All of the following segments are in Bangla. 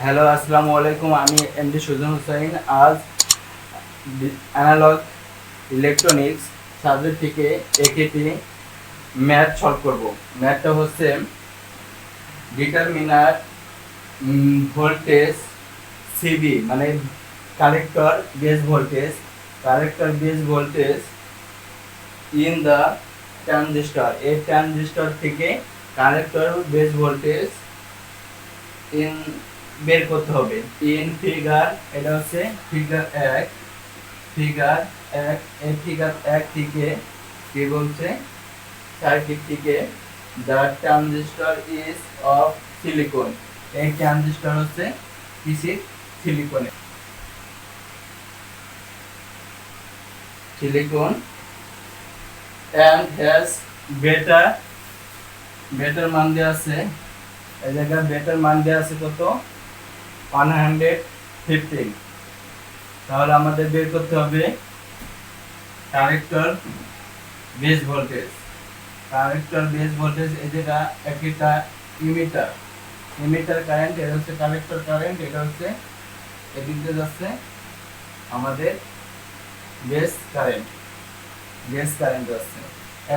হ্যালো, আসসালামু আলাইকুম। আমি এমডি সুজন হোসাইন। আজ অ্যানালগ ইলেকট্রনিক্স সাবজেক্ট থেকে একেটি ম্যাথ সলভ করব। ম্যাথটা হচ্ছে ডিটারমিনার ভোল্টেজ সিবি, মানে collector base voltage in the transistor. এই ট্রানজিস্টর থেকে কালেক্টর বেস ভোল্টেজ ইন বের করতে হবে। ইন ফিগার, এটা হচ্ছে ফিগার এক। ফিগার এক, এই ফিগার এক থেকে কি বলছে, সার্কিট থেকে the transistor is of silicon. এই ট্রানজিস্টর হচ্ছে কিসের? সিলিকনের। Silicon and has better better মান দেওয়া আছে। এই জায়গায় বেটার মান দেওয়া আছে কত? 115। তাহলে আমাদের বের করতে হবে collector base voltage. Collector base voltage, এই জায়গা একটা ইমিটার কারেন্ট, এটা হচ্ছে কালেক্টর কারেন্ট, এটা হচ্ছে এদিক দিয়ে যাচ্ছে আমাদের বেস কারেন্ট যাচ্ছে।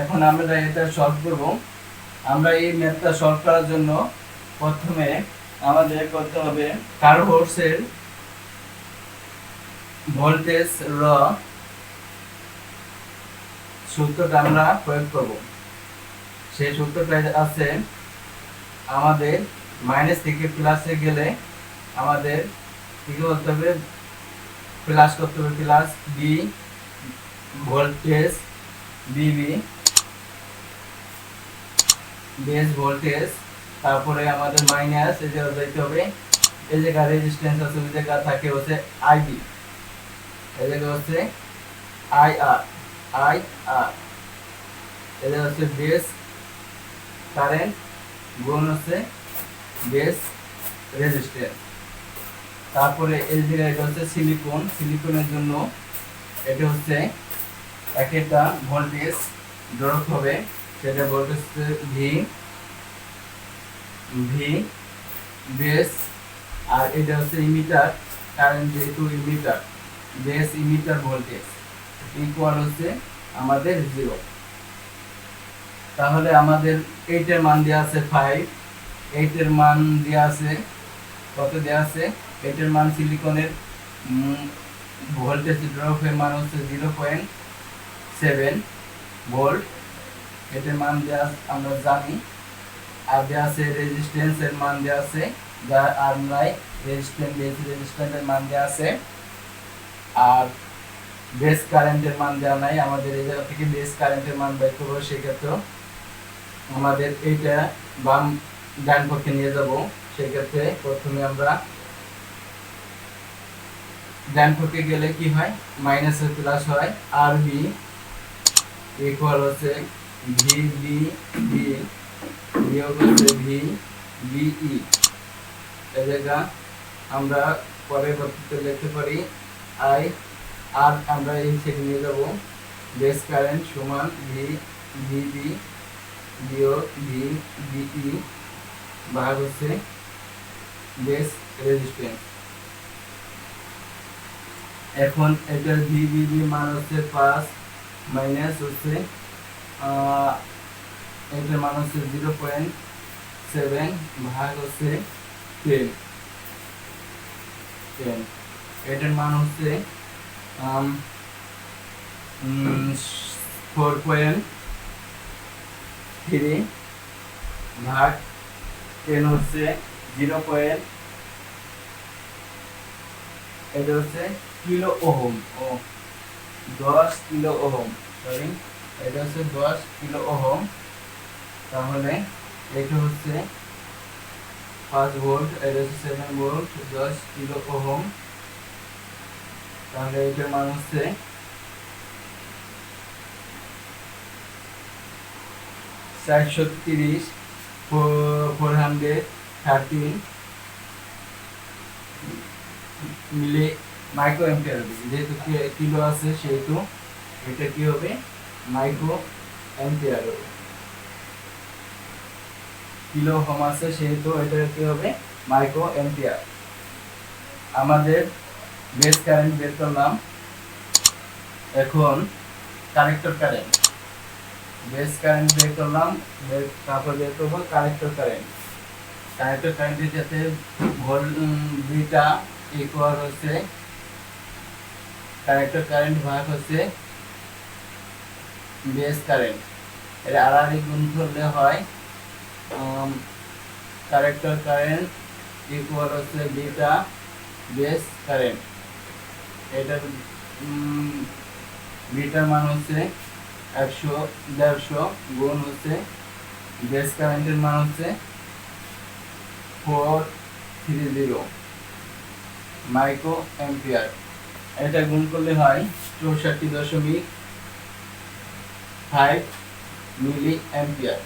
এখন আমরা এটা সলভ করব। আমরা এই ম্যাথটা সলভ করার জন্য প্রথমে আমাদের করতে হবে কার্ভোর্সের ভোল্টেজ র সূত্রটা আমরা প্রয়োগ করব। সেই সূত্রটা আছে আমাদের মাইনাস থেকে প্লাসে গেলে আমাদের কি করতে হবে? প্লাস করতে হবে। প্লাস বি ভোল্টেজ, বিবি বেস ভোল্টেজ, তারপরে আমাদের মাইনাস এই জায়গায় যাইতে হবে। এই জায়গা রেজিস্ট্যান্স আছে, ওই জায়গা থাকে হচ্ছে আইবি, এই জায়গা হচ্ছে আইআর। এটা হচ্ছে বেস কারেন্ট গুণ হচ্ছে বেস রেজিস্ট্যান্স। তারপরে এই জায়গায় এটা হচ্ছে সিলিকনের জন্য এটা হচ্ছে একটা ভোল্টেজ ধরতে হবে। সেটা ভোল্টেজ হচ্ছে ভি বেস, আর এটা হচ্ছে ইমিটার কারেন্ট, যেহেতু বেস ইমিটার ভোল্টেজ ইকুয়াল হচ্ছে আমাদের 0। তাহলে আমাদের 8 এর মান দেওয়া আছে 5। 8 এর মান দেওয়া আছে কত? দেওয়া আছে 8 এর মান সিলিকনের ভোল্টেজ ড্রপের মান হচ্ছে 0.7 ভোল্ট। এটার মান দেওয়া আমরা জানি। আর দেওয়া আছে রেজিস্ট্যান্সের মান দেওয়া আছে, যা আর নাই, রেজিস্ট্যান্সের মান দেওয়া আছে। আর বেস কারেন্টের মান দেওয়া নাই। আমাদের এই জায়গা থেকে বেস কারেন্টের মান বের করবো। সেক্ষেত্রে আমাদের এইটা বাম ডান পক্ষে নিয়ে যাব। সেক্ষেত্রে প্রথমে আমরা ডান পক্ষে গেলে কি হয়? মাইনাসের প্লাস হয়। আর বি ইকুয়াল হচ্ছে ভি বি বি বিয়োগ হচ্ছে ভি বিই। এই জায়গা আমরা পরবর্তীতে লিখতে পারি আই আর, আমরা এই সেটি নিয়ে যাব। বেস কারেন্ট সমান ভি বিবি বিয়োগ ভি বিই ভাগ হচ্ছে বেস রেজিস্ট্যান্স। এখন এটার ভিবিবি মান হচ্ছে 5 মাইনাস হচ্ছে এটার মান হচ্ছে 0.7 ভাগ হচ্ছে 10। এটার মান হচ্ছে 4.3 ভাগ 10 হচ্ছে 0. এটা হচ্ছে kilo ohm. 10 kilo ohm, sorry, এটা হচ্ছে 10 কিলো ওহম। তাহলে এটা হচ্ছে 5 ভোল্ট, এটা হচ্ছে 7 ভোল্ট, 10 কিলো ওহম। তাহলে এটার মান হচ্ছে 430 413 মিলি মাইক্রো অ্যাম্পিয়ার হবে। যেহেতু কিলো আছে সেহেতু এটা কি হবে? মাইক্রো অ্যাম্পিয়ার হবে। কিলো ওহম আছে সেহেতু এটা কি হবে? Micro ampere. আমাদের বেস কারেন্ট বের করলাম। এখন কালেক্টর কারেন্ট, বেস কারেন্ট বের করলাম, তারপর বের করবো কালেক্টর কারেন্ট। কালেক্টর কারেন্টের যাতে বিটা ইকুয়াল হচ্ছে কালেক্টর কারেন্ট ভাগ হচ্ছে বেস কারেন্ট, এর আড়াআড়ি গুণ করলে হয় কালেক্টর কারেন্ট ইকুয়াল হচ্ছে বিটা বেস কারেন্ট। এটার বিটার মান হচ্ছে 100 গুণ হচ্ছে বেস কারেন্টের মান হচ্ছে 430 মাইক্রো অ্যাম্পিয়ার। এটা গুণ করলে হয় 64.5 মিলি অ্যাম্পিয়ার।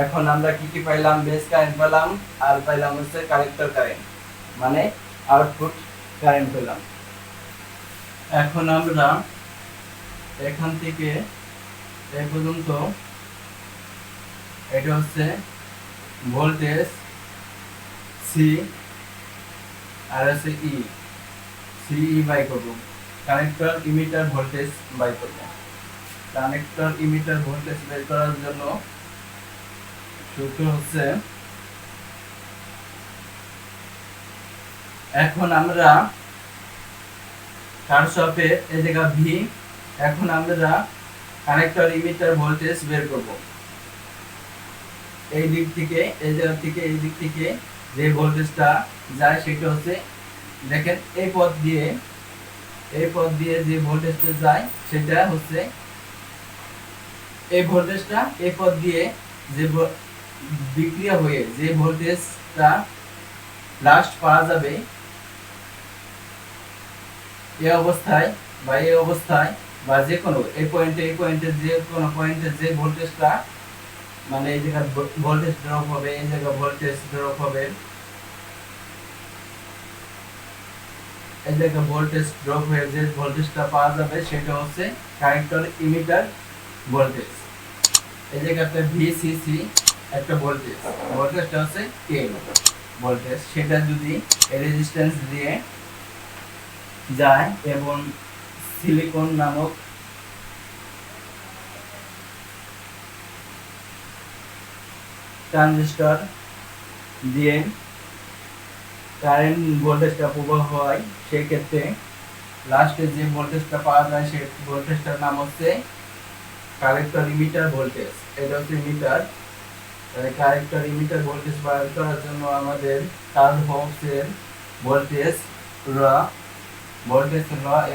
এখন আমরা কি পাইলাম? বেস কারেন্ট পেলাম আর পাইলাম হচ্ছে কালেক্টর কারেন্ট, মানে আউটপুট কারেন্ট পেলাম। এখন আমরা এখান থেকে এই পর্যন্ত এটা হচ্ছে ভোল্টেজ সি আর হচ্ছে ই, সিই বাই করব, কানেক্টর ইমিটার ভোল্টেজ বাই করব। কানেক্টর ইমিটার ভোল্টেজ বের করার জন্য সূত্র হচ্ছে, এখন আমরা কারশফের এই জায়গা ভি, এখন আমরা কানেক্টর ইমিটার ভোল্টেজ বের করব। এই দিক থেকে এই জায়গা থেকে এই দিক থেকে যে ভোল্টেজটা যায় সেটা হচ্ছে, দেখেন এই পথ দিয়ে যে ভোল্টেজটা যায় সেটা হচ্ছে এই ভোল্টেজটা, এই পথ দিয়ে যে বিক্রিয়া হয়ে যে ভোল্টেজটা লাস্ট পাওয়া যাবে এই অবস্থায় বা যে কোনো এই পয়েন্টে যে কোনো পয়েন্টে যে ভোল্টেজটা, মানে এই জায়গায় ভোল্টেজ ড্রপ হবে, এই জায়গায় ভোল্টেজ ড্রপ হবে, এই জায়গায় ভোল্টেজ ড্রপ হয়ে যে ভোল্টেজটা পাওয়া যাবে সেটা হচ্ছে কানেক্টর ইমিটার ভোল্টেজ। এই জায়গাতে ভিসিসি একটা ভোল্টেজটা হচ্ছে কে ভোল্টেজ, সেটা যদি রেজিস্ট্যান্স দিয়ে যায় এবং সিলিকন নামক ট্রানজিস্টর দিয়ে কারেন্ট ভোল্টেজটা প্রবাহ হয়, সেই ক্ষেত্রে লাস্টে যে ভোল্টেজটা পাওয়া যায় সেই ভোল্টেজটার নাম হচ্ছে কালেক্টর ইমিটার ভোল্টেজ। এটা হচ্ছে মিটার। কালেক্টর ইমিটার ভোল্টেজ বার করার জন্য আমাদের কার্ল'সের ভোল্টেজ ল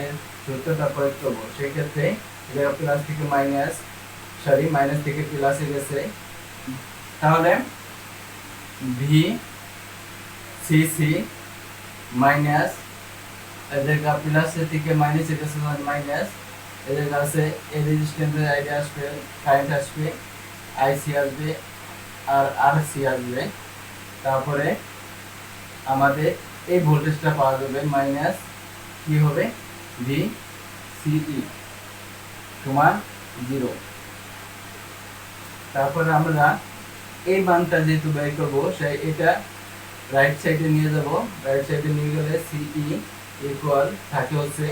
এর সূত্রটা প্রয়োগ করবো। সেই ক্ষেত্রে এটা প্লাস থেকে মাইনাস থেকে প্লাসে গেছে, তাহলে ভি সিসি মাইনাস এদিকে প্লাস থেকে মাইনাসে গেছে মাইনাস, এদিকে আছে এই রেজিস্ট্যান্সের আইডিয়া আসবে, কারেন্ট আসবে, আইসি আসবে আর আরসি আসবে। তারপরে আমাদের এই ভোল্টেজটা পাওয়া যাবে মাইনাস কি হবে ভি সিই সমান 0। তারপরে আমরা এই মানটা যেহেতু বের করবো, সেই এটা রাইট সাইডে নিয়ে যাব, রাইট সাইডে নিয়ে গেলে সিই ইকুয়াল থাকে হচ্ছে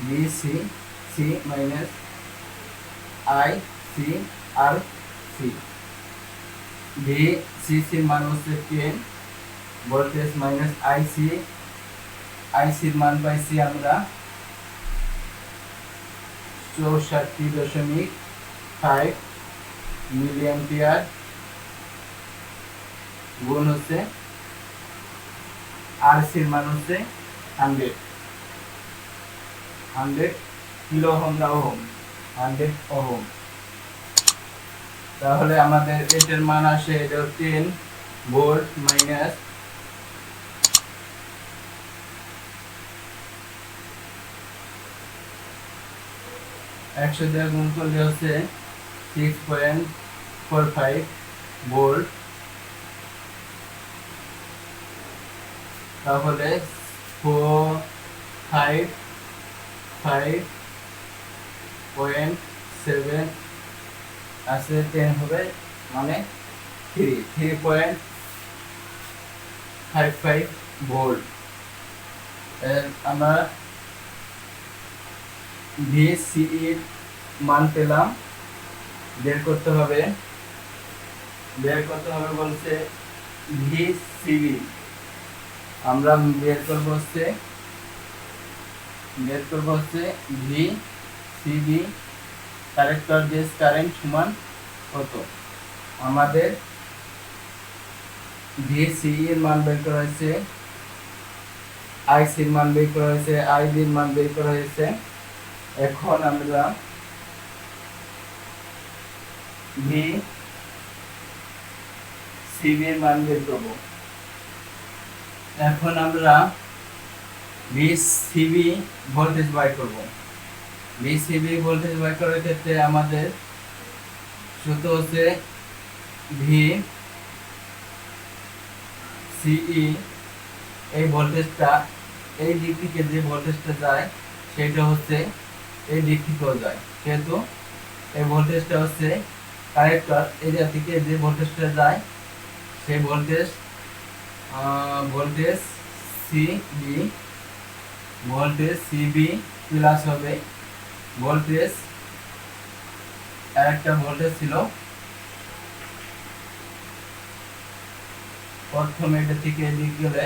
V C minus I C R C. V সির মান হচ্ছে 10 ভোল্টেজ মাইনাস আইসির মান পাইছি আমরা 64.5 মিলি অ্যাম্পিয়ার গুণ হচ্ছে আরসির মান হচ্ছে 100 কিলো ওহম 100 ওহম। তাহলে আমাদের এটার মান আসে, এটা 10 ভোল্ট মাইনাস 100 দিয়ে গুণ করলে হচ্ছে 6.45 ভোল্ট। তাহলে 455.7 আছে 10 হবে, মানে 3.5 2.55 ভোল্ট। আমরা ভিসিই এর মান পেলাম। বের করতে হবে বলছে ভিসিবি। আমরা বের করব হচ্ছে ভিসিবি কালেক্টর বেস কারেন্ট সমান কত। আমাদের ভিসিই এর মান বের করা হয়েছে, আইসি এর মান বের করা হয়েছে, আইবি এর মান বের করা হয়েছে। এখন আমরা ভিসিবি এর মান বের করব। এখন আমরা ভিসিবি ভোল্টেজ বাই করব। ভিসিবি ভোল্টেজ বাই করার ক্ষেত্রে আমাদের সূত্র হচ্ছে ভিসিই, এই ভোল্টেজটা এই দিক থেকে যে ভোল্টেজটা যায় সেটা হচ্ছে এই দিক থেকেও যায়, সেহেতু এই ভোল্টেজটা হচ্ছে কালেক্টর এরিয়া থেকে যে ভোল্টেজটা যায় সেই ভোল্টেজ সিবি প্লাস হবে ভোল্টেজ, আরেকটা ভোল্টেজ ছিল প্রথমে এটা থেকে এদিক গেলে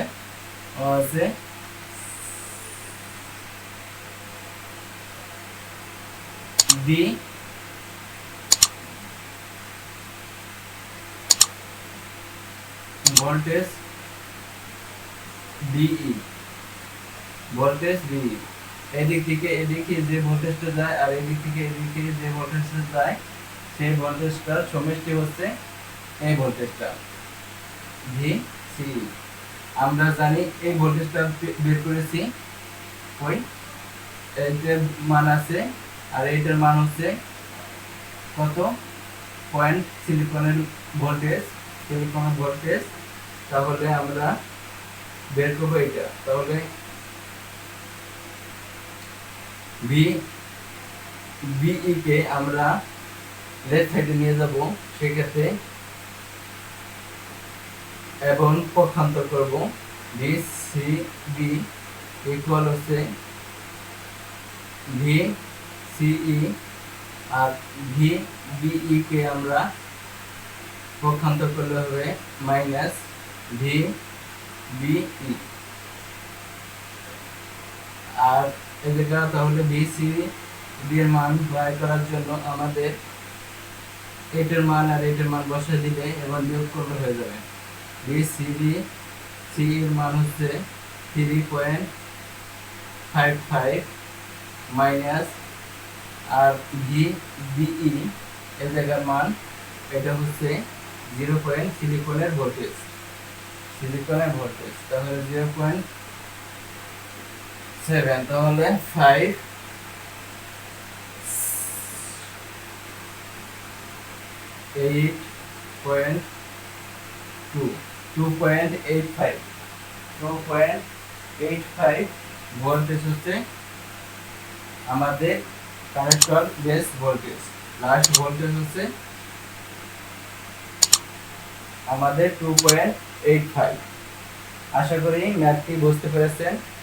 আছে ডি ভোল্টেজ ডিই, এদিক থেকে এদিকে যে ভোল্টেজটা যায় আর এদিক থেকে এদিকে যে ভোল্টেজটা যায় সেই ভোল্টেজটার সমষ্টি হচ্ছে এই ভোল্টেজটা ভিসি। আমরা জানি এই ভোল্টেজটা বের করেছি, ওই এইটার মান আছে আর এইটার মান হচ্ছে কত, পয়েন্ট সিলিকনের ভোল্টেজ, তাহলে আমরা বের করবো এটা। তাহলে ভিই কে আমরা লেফট সাইডে নিয়ে যাব, সেক্ষেত্রে এবং পক্ষান্তর করব। ভিসিবি ইকুয়াল হচ্ছে ভিসিই আর ভিবিই কে আমরা পক্ষান্তর করলে হবে মাইনাস ভিবিই। আর এই জায়গা তাহলে ভিসিবি এর মান বের করার জন্য আমাদের এটার মান আর এটার মান বসিয়ে দিলে এবার বিয়োগ করলে হয়ে যাবে। ভিসিবি এর মান হচ্ছে 3.55 মাইনাস আর ভিবিই এর জায়গার মান এটা হচ্ছে 0. সিলিকনের ভোল্টেজ, তাহলে 0.7, তাহলে 5 2.85 ভোল্টেজ হচ্ছে আমাদের collector base voltage. Last voltage হচ্ছে আমাদের 2.85। আশা করি ম্যাথটি বুঝতে পেরেছেন।